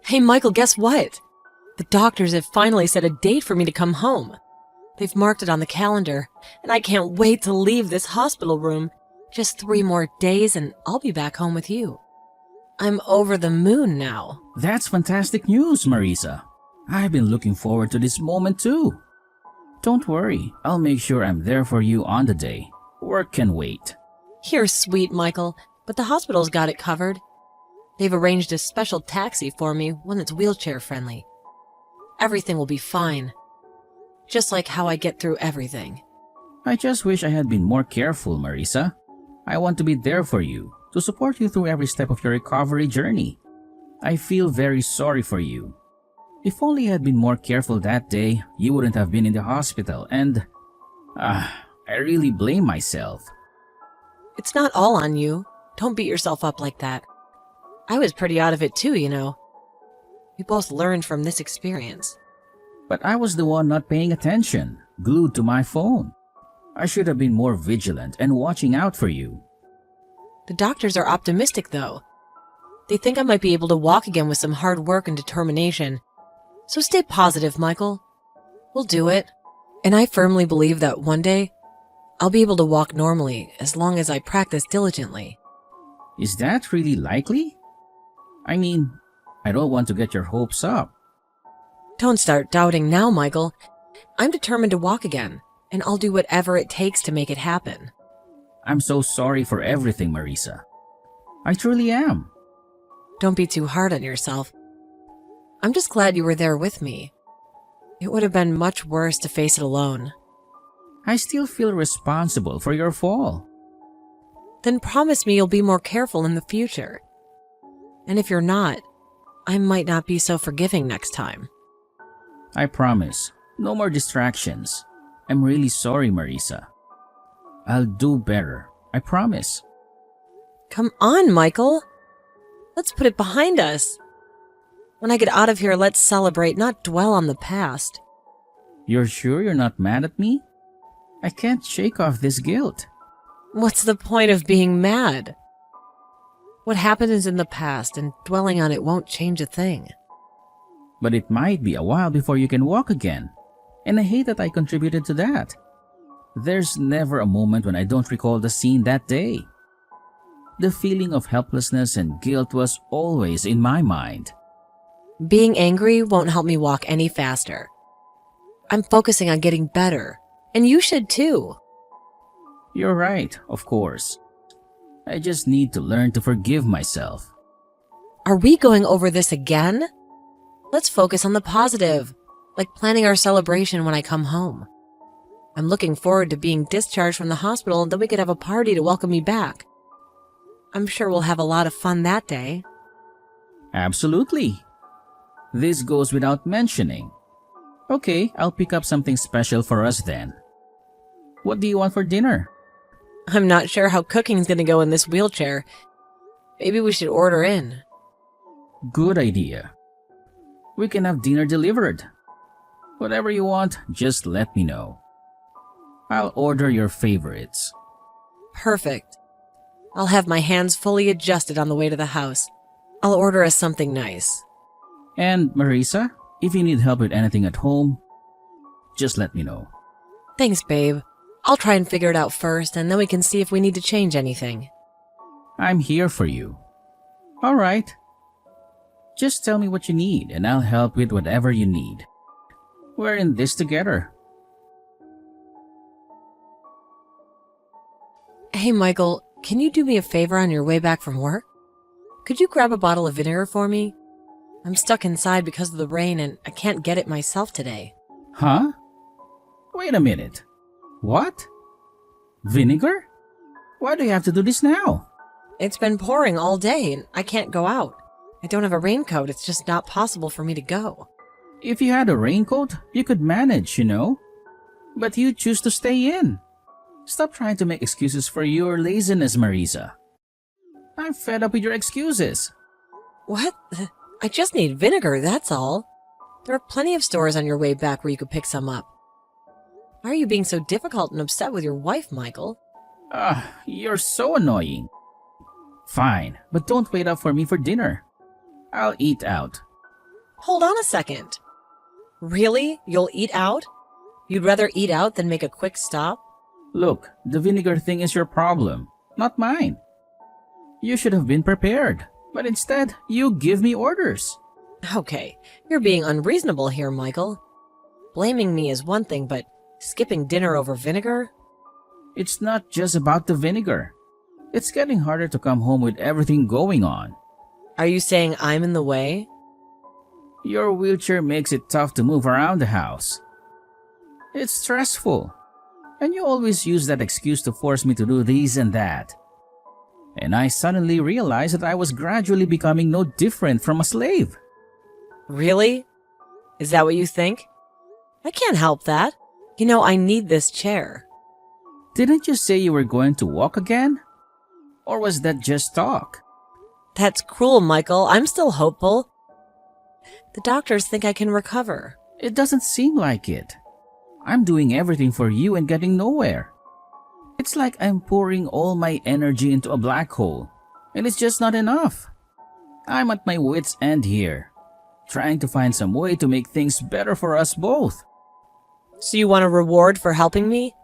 Hey, Michael, guess what? The doctors have finally set a date for me to come home. They've marked it on the calendar, and I can't wait to leave this hospital room. Just 3 more days and I'll be back home with you. I'm over the moon now. That's fantastic news, Marisa. I've been looking forward to this moment too. Don't worry, I'll make sure I'm there for you on the day. Work can wait. You're sweet, Michael, but the hospital's got it covered. They've arranged a special taxi for me, one that's wheelchair friendly. Everything will be fine. Just like how I get through everything. I just wish I had been more careful, Marisa. I want to be there for you, to support you through every step of your recovery journey. I feel very sorry for you. If only I had been more careful that day, you wouldn't have been in the hospital and… I really blame myself. It's not all on you. Don't beat yourself up like that. I was pretty out of it too, you know. We both learned from this experience. But I was the one not paying attention, glued to my phone. I should have been more vigilant and watching out for you. The doctors are optimistic, though. They think I might be able to walk again with some hard work and determination. So stay positive, Michael. We'll do it. And I firmly believe that one day, I'll be able to walk normally as long as I practice diligently. Is that really likely? I mean, I don't want to get your hopes up. Don't start doubting now, Michael. I'm determined to walk again, and I'll do whatever it takes to make it happen. I'm so sorry for everything, Marisa. I truly am. Don't be too hard on yourself. I'm just glad you were there with me. It would have been much worse to face it alone. I still feel responsible for your fall. Then promise me you'll be more careful in the future. And if you're not, I might not be so forgiving next time. I promise. No more distractions. I'm really sorry, Marisa. I'll do better. I promise. Come on, Michael. Let's put it behind us. When I get out of here, let's celebrate, not dwell on the past. You're sure you're not mad at me? I can't shake off this guilt. What's the point of being mad? What happened is in the past, and dwelling on it won't change a thing. But it might be a while before you can walk again. And I hate that I contributed to that. There's never a moment when I don't recall the scene that day. The feeling of helplessness and guilt was always in my mind. Being angry won't help me walk any faster. I'm focusing on getting better, and you should too. You're right, of course. I just need to learn to forgive myself. Are we going over this again? Let's focus on the positive, like planning our celebration when I come home. I'm looking forward to being discharged from the hospital, and then we could have a party to welcome me back. I'm sure we'll have a lot of fun that day. Absolutely. This goes without mentioning. Okay, I'll pick up something special for us then. What do you want for dinner? I'm not sure how cooking's gonna go in this wheelchair. Maybe we should order in. Good idea. We can have dinner delivered. Whatever you want, just let me know. I'll order your favorites. Perfect. I'll have my hands fully adjusted on the way to the house. I'll order us something nice. And Marisa, if you need help with anything at home, just let me know. Thanks, babe. I'll try and figure it out first, and then we can see if we need to change anything. I'm here for you. All right. Just tell me what you need, and I'll help with whatever you need. We're in this together. Hey, Michael, can you do me a favor on your way back from work? Could you grab a bottle of vinegar for me? I'm stuck inside because of the rain, and I can't get it myself today. Huh? Wait a minute. What? Vinegar? Why do you have to do this now? It's been pouring all day, and I can't go out. I don't have a raincoat. It's just not possible for me to go. If you had a raincoat, you could manage, you know. But you choose to stay in. Stop trying to make excuses for your laziness, Marisa. I'm fed up with your excuses. What? I just need vinegar, that's all. There are plenty of stores on your way back where you could pick some up. Why are you being so difficult and upset with your wife, Michael? You're so annoying. Fine, but don't wait up for me for dinner. I'll eat out. Hold on a second. Really? You'll eat out? You'd rather eat out than make a quick stop? Look, the vinegar thing is your problem, not mine. You should have been prepared, but instead, you give me orders. Okay, you're being unreasonable here, Michael. Blaming me is one thing, but skipping dinner over vinegar? It's not just about the vinegar. It's getting harder to come home with everything going on. Are you saying I'm in the way? Your wheelchair makes it tough to move around the house. It's stressful. And you always use that excuse to force me to do this and that. And I suddenly realized that I was gradually becoming no different from a slave. Really? Is that what you think? I can't help that. You know, I need this chair. Didn't you say you were going to walk again? Or was that just talk? That's cruel, Michael. I'm still hopeful. The doctors think I can recover. It doesn't seem like it. I'm doing everything for you and getting nowhere. It's like I'm pouring all my energy into a black hole, and it's just not enough. I'm at my wit's end here, trying to find some way to make things better for us both. So you want a reward for helping me?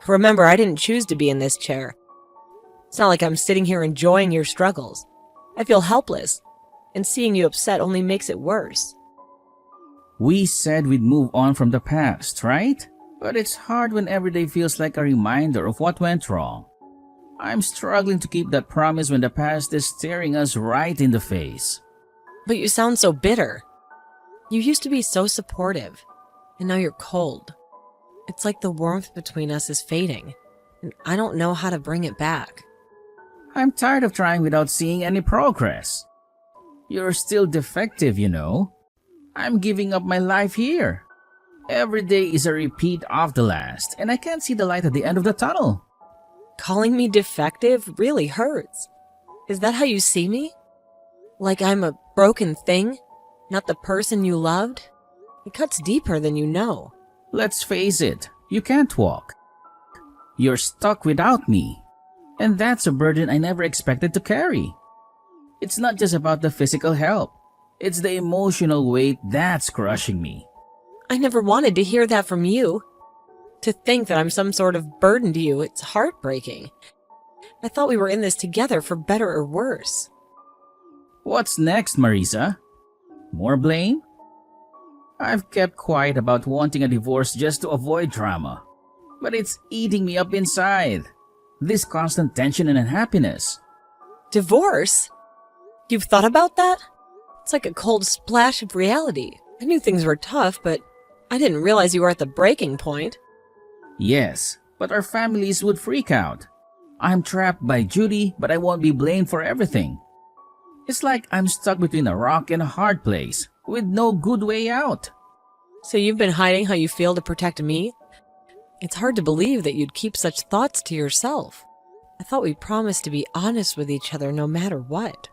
Remember, I didn't choose to be in this chair. It's not like I'm sitting here enjoying your struggles. I feel helpless, and seeing you upset only makes it worse. We said we'd move on from the past, right? But it's hard when every day feels like a reminder of what went wrong. I'm struggling to keep that promise when the past is staring us right in the face. But you sound so bitter. You used to be so supportive, and now you're cold. It's like the warmth between us is fading, and I don't know how to bring it back. I'm tired of trying without seeing any progress. You're still defective, you know. I'm giving up my life here. Every day is a repeat of the last, and I can't see the light at the end of the tunnel. Calling me defective really hurts. Is that how you see me? Like I'm a broken thing? Not the person you loved? It cuts deeper than you know. Let's face it, you can't walk. You're stuck without me, and that's a burden I never expected to carry. It's not just about the physical help. It's the emotional weight that's crushing me. I never wanted to hear that from you. To think that I'm some sort of burden to you, it's heartbreaking. I thought we were in this together for better or worse. What's next, Marisa? More blame? I've kept quiet about wanting a divorce just to avoid drama. But it's eating me up inside. This constant tension and unhappiness. Divorce? You've thought about that? It's like a cold splash of reality. I knew things were tough, but I didn't realize you were at the breaking point. Yes, but our families would freak out. I'm trapped by Judy, but I won't be blamed for everything. It's like I'm stuck between a rock and a hard place, with no good way out. So you've been hiding how you feel to protect me? It's hard to believe that you'd keep such thoughts to yourself. I thought we promised to be honest with each other no matter what.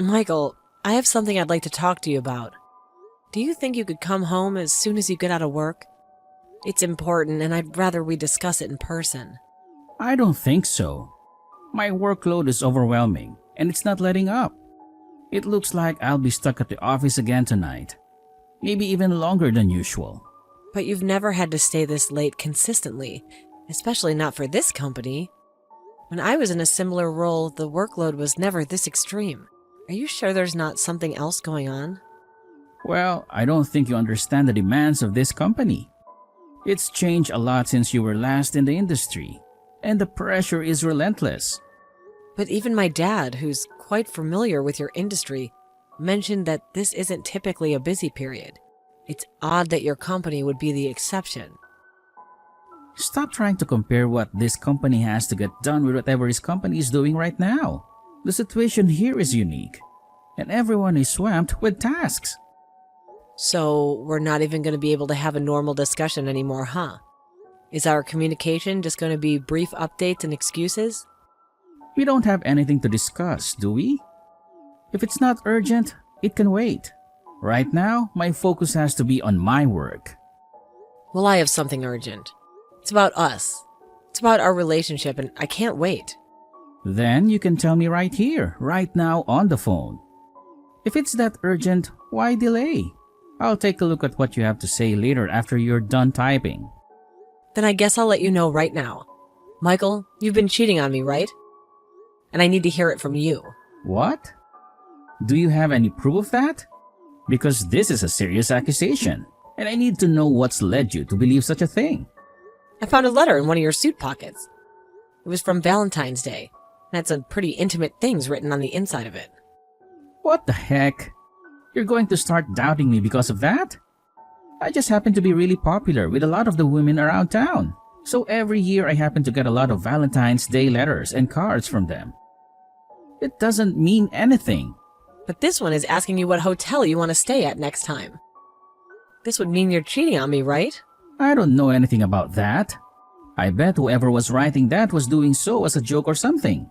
Michael, I have something I'd like to talk to you about. Do you think you could come home as soon as you get out of work? It's important, and I'd rather we discuss it in person. I don't think so. My workload is overwhelming, and it's not letting up. It looks like I'll be stuck at the office again tonight. Maybe even longer than usual. But you've never had to stay this late consistently, especially not for this company. When I was in a similar role, the workload was never this extreme. Are you sure there's not something else going on? Well, I don't think you understand the demands of this company. It's changed a lot since you were last in the industry, and the pressure is relentless. But even my dad, who's quite familiar with your industry, mentioned that this isn't typically a busy period. It's odd that your company would be the exception. Stop trying to compare what this company has to get done with whatever his company is doing right now. The situation here is unique, and everyone is swamped with tasks. So we're not even going to be able to have a normal discussion anymore, huh? Is our communication just going to be brief updates and excuses? We don't have anything to discuss, do we? If it's not urgent, it can wait. Right now, my focus has to be on my work. Well, I have something urgent. It's about us. It's about our relationship, and I can't wait. Then you can tell me right here, right now on the phone. If it's that urgent, why delay? I'll take a look at what you have to say later after you're done typing. Then I guess I'll let you know right now. Michael, you've been cheating on me, right? And I need to hear it from you. What? Do you have any proof of that? Because this is a serious accusation, and I need to know what's led you to believe such a thing. I found a letter in one of your suit pockets. It was from Valentine's Day, and had some pretty intimate things written on the inside of it. What the heck? You're going to start doubting me because of that? I just happen to be really popular with a lot of the women around town. So every year I happen to get a lot of Valentine's Day letters and cards from them. It doesn't mean anything. But this one is asking you what hotel you want to stay at next time. This would mean you're cheating on me, right? I don't know anything about that. I bet whoever was writing that was doing so as a joke or something.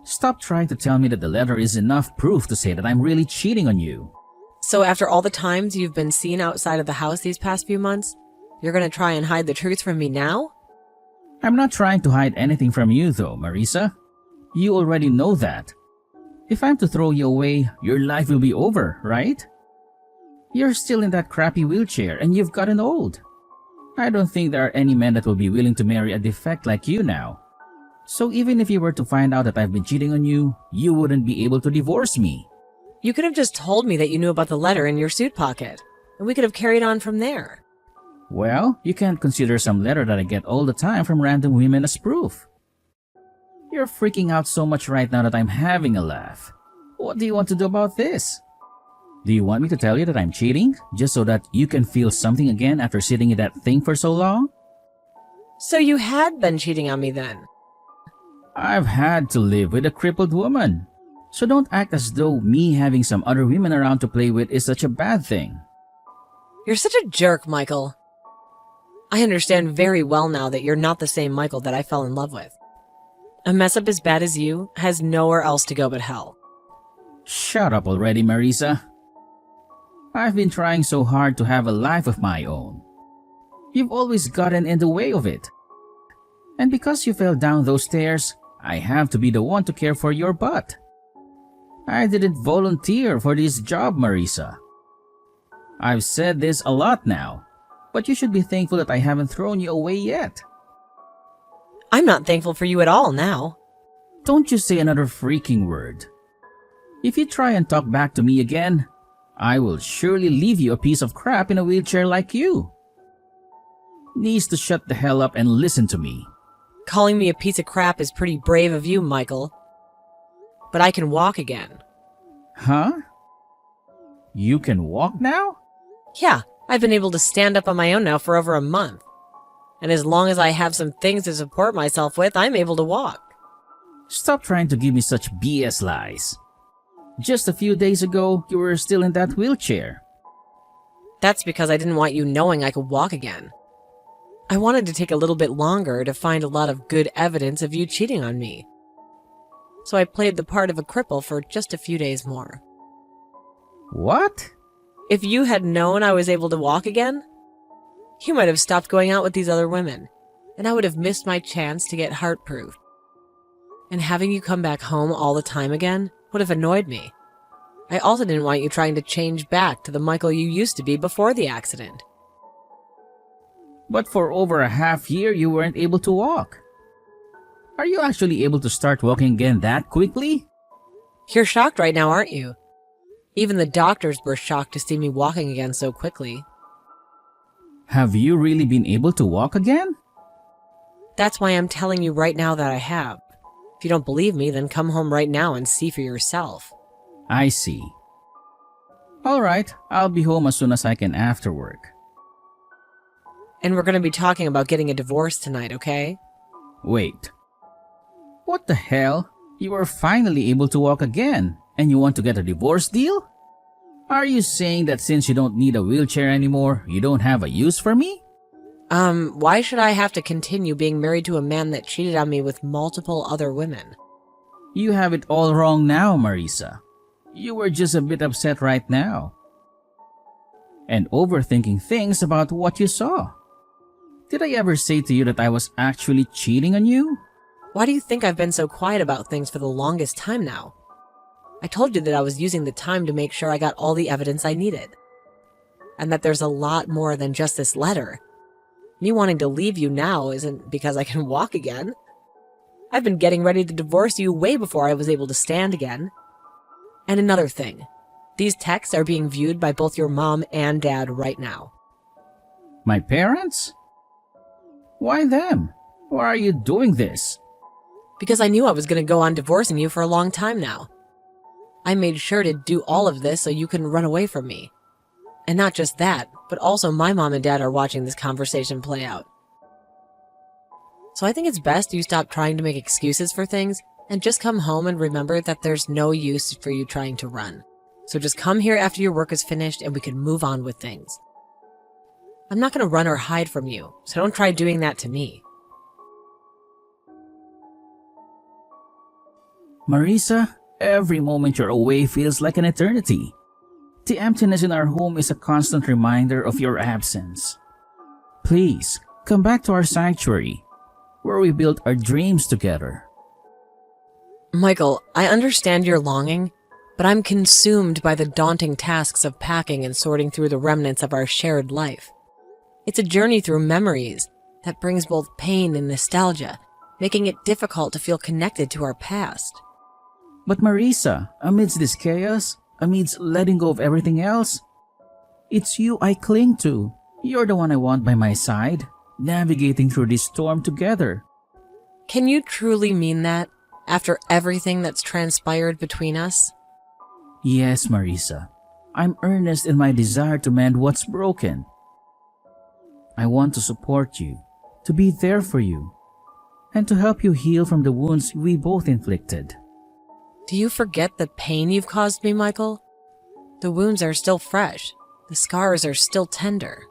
Stop trying to tell me that the letter is enough proof to say that I'm really cheating on you. So after all the times you've been seen outside of the house these past few months, you're going to try and hide the truth from me now? I'm not trying to hide anything from you though, Marisa. You already know that. If I'm to throw you away, your life will be over, right? You're still in that crappy wheelchair and you've gotten old. I don't think there are any men that will be willing to marry a defect like you now. So even if you were to find out that I've been cheating on you, you wouldn't be able to divorce me. You could have just told me that you knew about the letter in your suit pocket, and we could have carried on from there. Well, you can't consider some letter that I get all the time from random women as proof. You're freaking out so much right now that I'm having a laugh. What do you want to do about this? Do you want me to tell you that I'm cheating, just so that you can feel something again after sitting in that thing for so long? So you had been cheating on me then? I've had to live with a crippled woman. So don't act as though me having some other women around to play with is such a bad thing. You're such a jerk, Michael. I understand very well now that you're not the same Michael that I fell in love with. A mess up as bad as you has nowhere else to go but hell. Shut up already, Marisa. I've been trying so hard to have a life of my own. You've always gotten in the way of it. And because you fell down those stairs, I have to be the one to care for your butt. I didn't volunteer for this job, Marisa. I've said this a lot now, but you should be thankful that I haven't thrown you away yet. I'm not thankful for you at all now. Don't you say another freaking word. If you try and talk back to me again, I will surely leave you a piece of crap in a wheelchair like you. Needs to shut the hell up and listen to me. Calling me a piece of crap is pretty brave of you, Michael. But I can walk again. Huh? You can walk now? Yeah, I've been able to stand up on my own now for over a month. And as long as I have some things to support myself with, I'm able to walk. Stop trying to give me such BS lies. Just a few days ago, you were still in that wheelchair. That's because I didn't want you knowing I could walk again. I wanted to take a little bit longer to find a lot of good evidence of you cheating on me. So I played the part of a cripple for just a few days more. What? If you had known I was able to walk again, you might have stopped going out with these other women, and I would have missed my chance to get heart-proof. And having you come back home all the time again would have annoyed me. I also didn't want you trying to change back to the Michael you used to be before the accident. But for over a half year, you weren't able to walk. Are you actually able to start walking again that quickly? You're shocked right now, aren't you? Even the doctors were shocked to see me walking again so quickly. Have you really been able to walk again? That's why I'm telling you right now that I have. If you don't believe me, then come home right now and see for yourself. I see. Alright, I'll be home as soon as I can after work. And we're going to be talking about getting a divorce tonight, okay? Wait. What the hell? You are finally able to walk again, and you want to get a divorce deal? Are you saying that since you don't need a wheelchair anymore, you don't have a use for me? Why should I have to continue being married to a man that cheated on me with multiple other women? You have it all wrong now, Marisa. You were just a bit upset right now. And overthinking things about what you saw. Did I ever say to you that I was actually cheating on you? Why do you think I've been so quiet about things for the longest time now? I told you that I was using the time to make sure I got all the evidence I needed. And that there's a lot more than just this letter. Me wanting to leave you now isn't because I can walk again. I've been getting ready to divorce you way before I was able to stand again. And another thing, these texts are being viewed by both your mom and dad right now. My parents? Why them? Why are you doing this? Because I knew I was going to go on divorcing you for a long time now. I made sure to do all of this so you couldn't run away from me. And not just that, but also my mom and dad are watching this conversation play out. So I think it's best you stop trying to make excuses for things and just come home and remember that there's no use for you trying to run. So just come here after your work is finished and we can move on with things. I'm not going to run or hide from you, so don't try doing that to me. Marisa, every moment you're away feels like an eternity. The emptiness in our home is a constant reminder of your absence. Please, come back to our sanctuary, where we built our dreams together. Michael, I understand your longing, but I'm consumed by the daunting tasks of packing and sorting through the remnants of our shared life. It's a journey through memories that brings both pain and nostalgia, making it difficult to feel connected to our past. But Marisa, amidst this chaos, amidst letting go of everything else, it's you I cling to. You're the one I want by my side, navigating through this storm together. Can you truly mean that, after everything that's transpired between us? Yes, Marisa. I'm earnest in my desire to mend what's broken. I want to support you, to be there for you, and to help you heal from the wounds we both inflicted. Do you forget the pain you've caused me, Michael? The wounds are still fresh. The scars are still tender.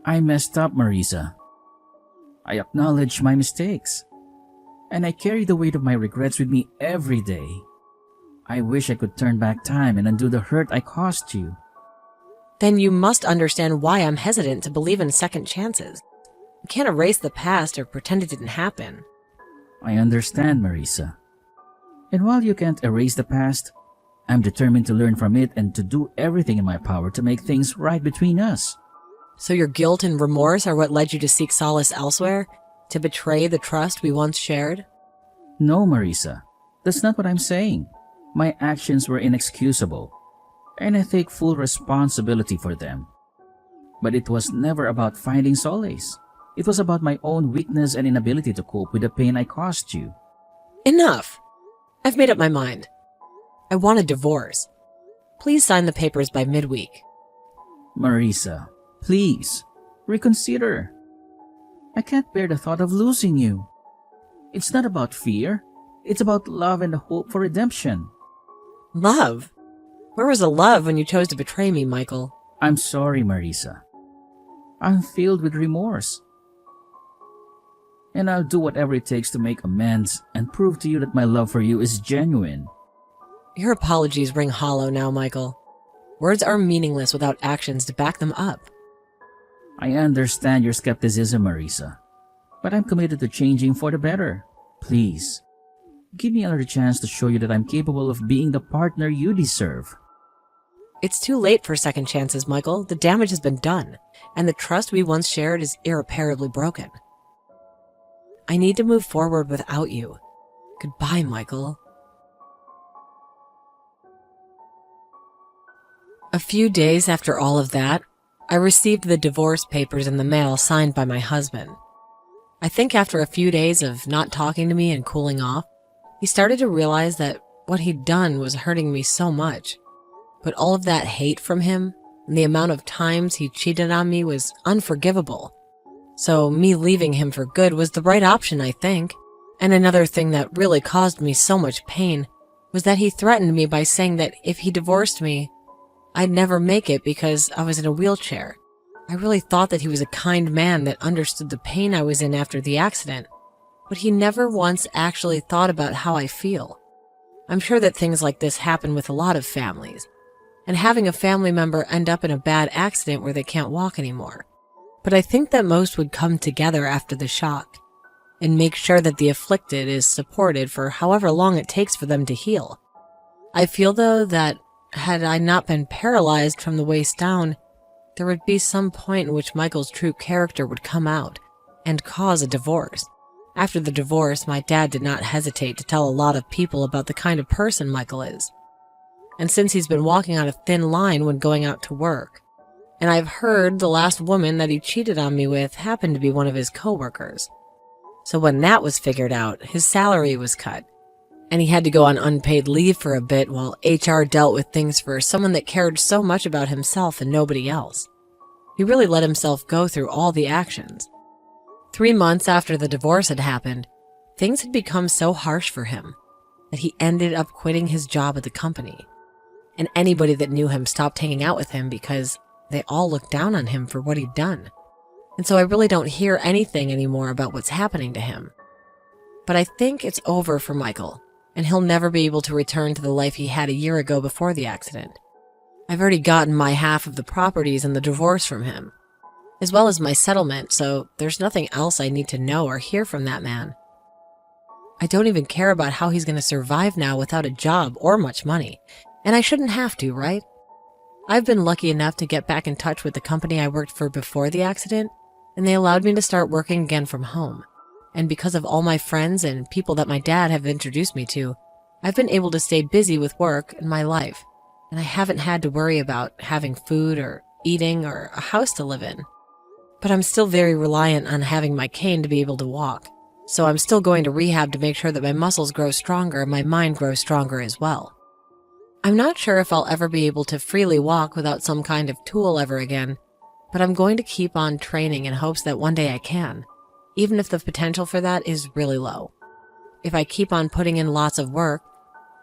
I messed up, Marisa. I acknowledge my mistakes, and I carry the weight of my regrets with me every day. I wish I could turn back time and undo the hurt I caused you. Then you must understand why I'm hesitant to believe in second chances. You can't erase the past or pretend it didn't happen. I understand, Marisa. And while you can't erase the past, I'm determined to learn from it and to do everything in my power to make things right between us. So your guilt and remorse are what led you to seek solace elsewhere? To betray the trust we once shared? No, Marisa. That's not what I'm saying. My actions were inexcusable, and I take full responsibility for them. But it was never about finding solace. It was about my own weakness and inability to cope with the pain I caused you. Enough! I've made up my mind. I want a divorce. Please sign the papers by midweek. Marisa, please, reconsider. I can't bear the thought of losing you. It's not about fear. It's about love and the hope for redemption. Love? Where was the love when you chose to betray me, Michael? I'm sorry, Marisa. I'm filled with remorse. And I'll do whatever it takes to make amends and prove to you that my love for you is genuine. Your apologies ring hollow now, Michael. Words are meaningless without actions to back them up. I understand your skepticism, Marisa, but I'm committed to changing for the better. Please, give me another chance to show you that I'm capable of being the partner you deserve. It's too late for second chances, Michael. The damage has been done, and the trust we once shared is irreparably broken. I need to move forward without you. Goodbye, Michael. A few days after all of that, I received the divorce papers in the mail signed by my husband. I think after a few days of not talking to me and cooling off, he started to realize that what he'd done was hurting me so much. But all of that hate from him and the amount of times he cheated on me was unforgivable. So me leaving him for good was the right option, I think. And another thing that really caused me so much pain was that he threatened me by saying that if he divorced me, I'd never make it because I was in a wheelchair. I really thought that he was a kind man that understood the pain I was in after the accident, but he never once actually thought about how I feel. I'm sure that things like this happen with a lot of families, and having a family member end up in a bad accident where they can't walk anymore. But I think that most would come together after the shock. and make sure that the afflicted is supported for however long it takes for them to heal. I feel, though, that had I not been paralyzed from the waist down, there would be some point in which Michael's true character would come out and cause a divorce. After the divorce, my dad did not hesitate to tell a lot of people about the kind of person Michael is. And since he's been walking on a thin line when going out to work, and I've heard the last woman that he cheated on me with happened to be one of his coworkers. So when that was figured out, his salary was cut, and he had to go on unpaid leave for a bit while HR dealt with things for someone that cared so much about himself and nobody else. He really let himself go through all the actions. 3 months after the divorce had happened, things had become so harsh for him that he ended up quitting his job at the company. And anybody that knew him stopped hanging out with him because they all looked down on him for what he'd done. And so I really don't hear anything anymore about what's happening to him. But I think it's over for Michael, and he'll never be able to return to the life he had a year ago before the accident. I've already gotten my half of the properties and the divorce from him, as well as my settlement, so there's nothing else I need to know or hear from that man. I don't even care about how he's going to survive now without a job or much money, and I shouldn't have to, right? I've been lucky enough to get back in touch with the company I worked for before the accident, and they allowed me to start working again from home. And because of all my friends and people that my dad have introduced me to, I've been able to stay busy with work and my life, and I haven't had to worry about having food or eating or a house to live in. But I'm still very reliant on having my cane to be able to walk, so I'm still going to rehab to make sure that my muscles grow stronger and my mind grows stronger as well. I'm not sure if I'll ever be able to freely walk without some kind of tool ever again, but I'm going to keep on training in hopes that one day I can, even if the potential for that is really low. If I keep on putting in lots of work,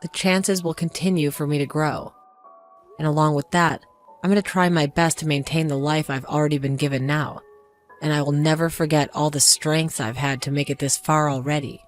the chances will continue for me to grow. And along with that, I'm going to try my best to maintain the life I've already been given now, and I will never forget all the strengths I've had to make it this far already.